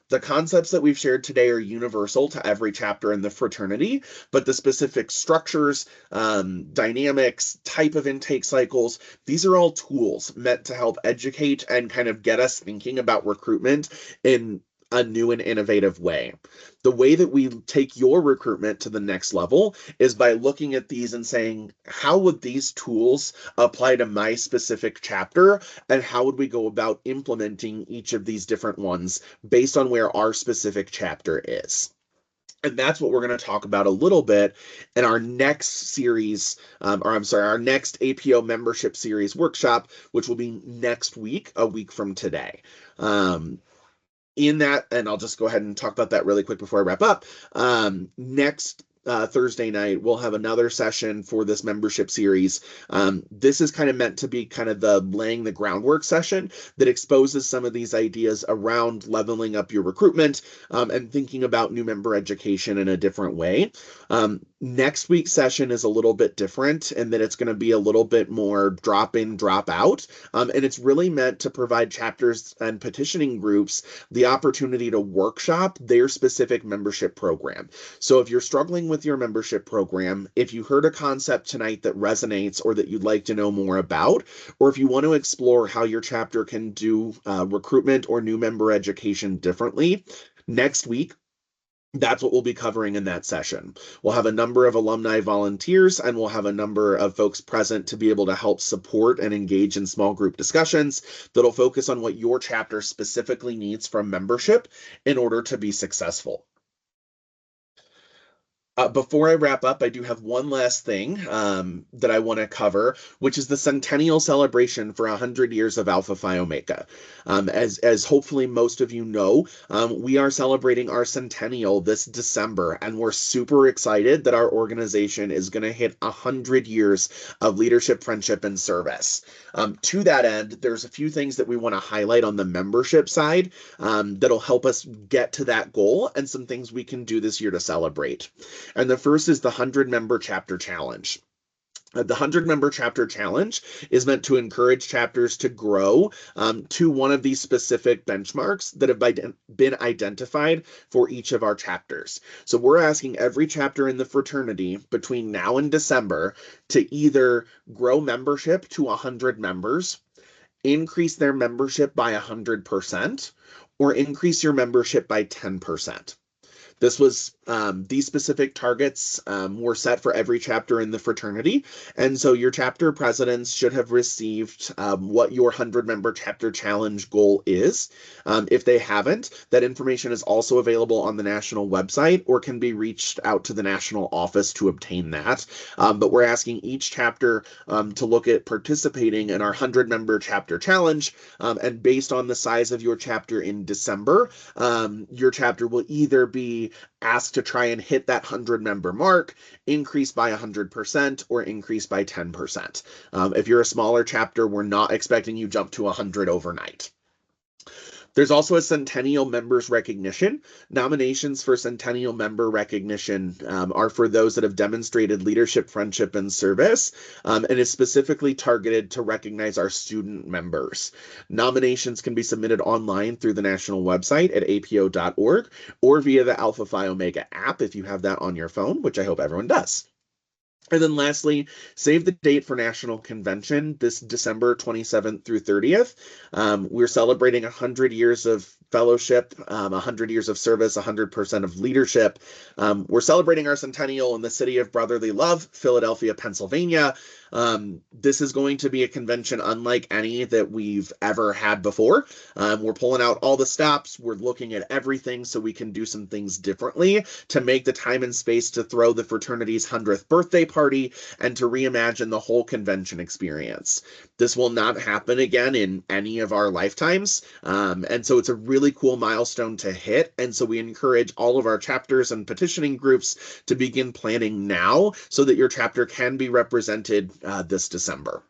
The concepts that we've shared today are universal to every chapter in the fraternity, but the specific structures, dynamics, type of intake cycles, these are all tools meant to help educate and kind of get us thinking about recruitment in a new and innovative way. The way that we take your recruitment to the next level is by looking at these and saying, how would these tools apply to my specific chapter? And how would we go about implementing each of these different ones based on where our specific chapter is? And that's what we're going to talk about a little bit in our next series, or I'm sorry, our next APO membership series workshop, which will be next week, a week from today. In that, and I'll just go ahead and talk about that really quick before I wrap up. Next Thursday night, we'll have another session for this membership series. This is kind of meant to be kind of the laying the groundwork session that exposes some of these ideas around leveling up your recruitment and thinking about new member education in a different way. Next week's session is a little bit different in that it's going to be a little bit more drop in, drop out. And it's really meant to provide chapters and petitioning groups the opportunity to workshop their specific membership program. So if you're struggling with your membership program, if you heard a concept tonight that resonates or that you'd like to know more about, or if you want to explore how your chapter can do recruitment or new member education differently, next week, that's what we'll be covering in that session. We'll have a number of alumni volunteers and we'll have a number of folks present to be able to help support and engage in small group discussions that'll focus on what your chapter specifically needs from membership in order to be successful. Before I wrap up, I do have one last thing that I want to cover, which is the centennial celebration for 100 years of Alpha Phi Omega. As hopefully most of you know, we are celebrating our centennial this December, and we're super excited that our organization is going to hit 100 years of leadership, friendship, and service. To that end, there's a few things that we want to highlight on the membership side that'll help us get to that goal and some things we can do this year to celebrate. And the first is the 100-member chapter challenge. The 100-member chapter challenge is meant to encourage chapters to grow to one of these specific benchmarks that have been identified for each of our chapters. So we're asking every chapter in the fraternity between now and December to either grow membership to 100 members, increase their membership by 100%, or increase your membership by 10%. This was these specific targets were set for every chapter in the fraternity. And so your chapter presidents should have received what your 100-member chapter challenge goal is. If they haven't, that information is also available on the national website or can be reached out to the national office to obtain that. But we're asking each chapter to look at participating in our 100-member chapter challenge. And based on the size of your chapter in December, your chapter will either be asked to try and hit that 100-member mark, increase by 100%, or increase by 10%. If you're a smaller chapter, we're not expecting you jump to 100 overnight. There's also a Centennial Members Recognition. Nominations for Centennial Member Recognition are for those that have demonstrated leadership, friendship, and service, and is specifically targeted to recognize our student members. Nominations can be submitted online through the national website at apo.org or via the Alpha Phi Omega app if you have that on your phone, which I hope everyone does. And then lastly, save the date for National Convention this December 27th through 30th. We're celebrating 100 years of fellowship, 100 years of service, 100% of leadership. We're celebrating our centennial in the city of brotherly love, Philadelphia, Pennsylvania. This is going to be a convention unlike any that we've ever had before. We're pulling out all the stops. We're looking at everything so we can do some things differently to make the time and space to throw the fraternity's 100th birthday party and to reimagine the whole convention experience. This will not happen again in any of our lifetimes. And so it's a really really cool milestone to hit. And so we encourage all of our chapters and petitioning groups to begin planning now so that your chapter can be represented this December.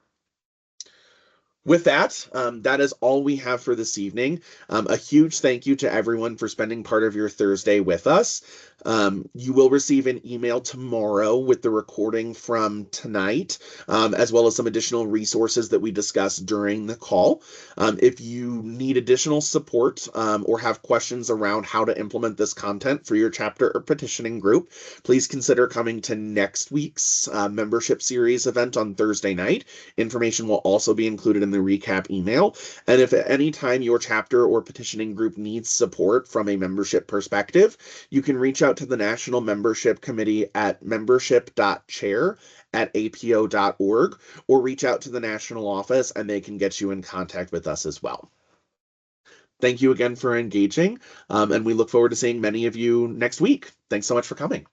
With that, that is all we have for this evening. A huge thank you to everyone for spending part of your Thursday with us. You will receive an email tomorrow with the recording from tonight, as well as some additional resources that we discussed during the call. If you need additional support or have questions around how to implement this content for your chapter or petitioning group, please consider coming to next week's membership series event on Thursday night. Information will also be included in the recap email. And if at any time your chapter or petitioning group needs support from a membership perspective, you can reach out to the National Membership Committee at membership.chair@apo.org or reach out to the national office and they can get you in contact with us as well. Thank you again for engaging, and we look forward to seeing many of you next week. Thanks so much for coming.